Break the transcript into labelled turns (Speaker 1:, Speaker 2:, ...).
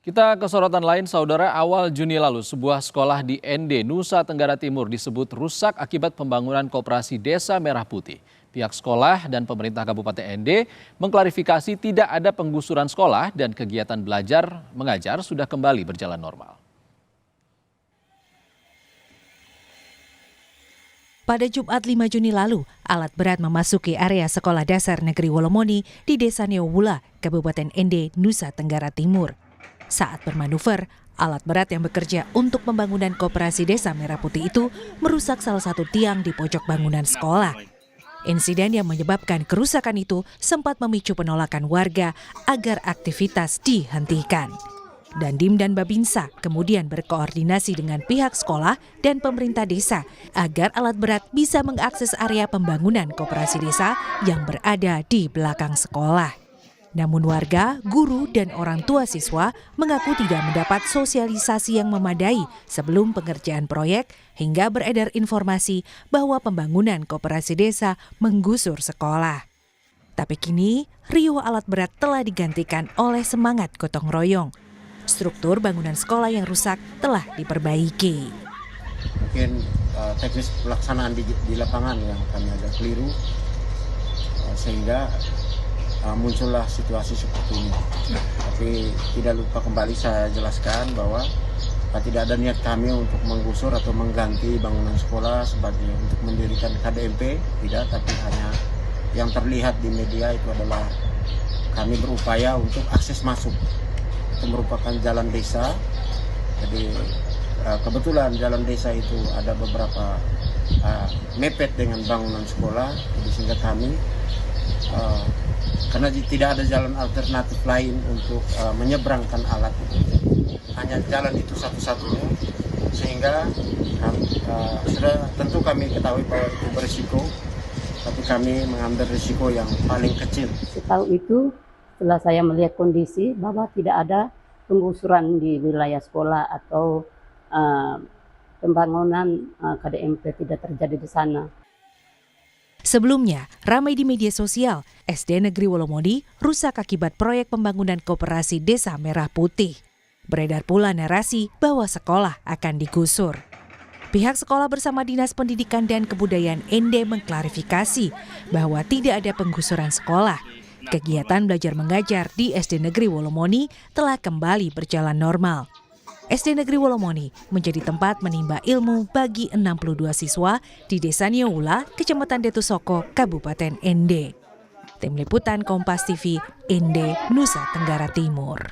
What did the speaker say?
Speaker 1: Kita ke sorotan lain, saudara. Awal Juni lalu, sebuah sekolah di ND, Nusa Tenggara Timur disebut rusak akibat pembangunan koperasi Desa Merah Putih. Pihak sekolah dan pemerintah Kabupaten ND mengklarifikasi tidak ada penggusuran sekolah dan kegiatan belajar mengajar sudah kembali berjalan normal.
Speaker 2: Pada Jumat 5 Juni lalu, alat berat memasuki area Sekolah Dasar Negeri Wolomoni di Desa Neowula, Kabupaten ND, Nusa Tenggara Timur. Saat bermanuver, alat berat yang bekerja untuk pembangunan koperasi Desa Merah Putih itu merusak salah satu tiang di pojok bangunan sekolah. Insiden yang menyebabkan kerusakan itu sempat memicu penolakan warga agar aktivitas dihentikan. Dandim dan Babinsa kemudian berkoordinasi dengan pihak sekolah dan pemerintah desa agar alat berat bisa mengakses area pembangunan koperasi desa yang berada di belakang sekolah. Namun warga, guru, dan orang tua siswa mengaku tidak mendapat sosialisasi yang memadai sebelum pengerjaan proyek hingga beredar informasi bahwa pembangunan koperasi desa menggusur sekolah. Tapi kini, riuh alat berat telah digantikan oleh semangat gotong royong. Struktur bangunan sekolah yang rusak telah diperbaiki.
Speaker 3: Mungkin teknis pelaksanaan di lapangan yang kami agak keliru, sehingga muncullah situasi seperti ini. Tapi tidak lupa kembali saya jelaskan bahwa tidak ada niat kami untuk menggusur atau mengganti bangunan sekolah sebagai untuk mendirikan KDMP, tidak, tapi hanya yang terlihat di media itu adalah kami berupaya untuk akses masuk. Itu merupakan jalan desa, jadi kebetulan jalan desa itu ada beberapa mepet dengan bangunan sekolah, jadi sehingga kami karena tidak ada jalan alternatif lain untuk menyeberangkan alat itu, hanya jalan itu satu-satunya, sehingga sudah tentu kami ketahui bahwa itu berisiko, tapi kami mengambil risiko yang paling kecil.
Speaker 4: Setahu itu, setelah saya melihat kondisi bahwa tidak ada penggusuran di wilayah sekolah atau pembangunan KDMP tidak terjadi di sana.
Speaker 2: Sebelumnya, ramai di media sosial, SD Negeri Wolomoni rusak akibat proyek pembangunan koperasi Desa Merah Putih. Beredar pula narasi bahwa sekolah akan digusur. Pihak sekolah bersama Dinas Pendidikan dan Kebudayaan ND mengklarifikasi bahwa tidak ada penggusuran sekolah. Kegiatan belajar mengajar di SD Negeri Wolomoni telah kembali berjalan normal. SD Negeri Wolomoni menjadi tempat menimba ilmu bagi 62 siswa di Desa Neowula, Kecamatan Detusoko, Kabupaten ND. Tim Liputan Kompas TV, ND, Nusa Tenggara Timur.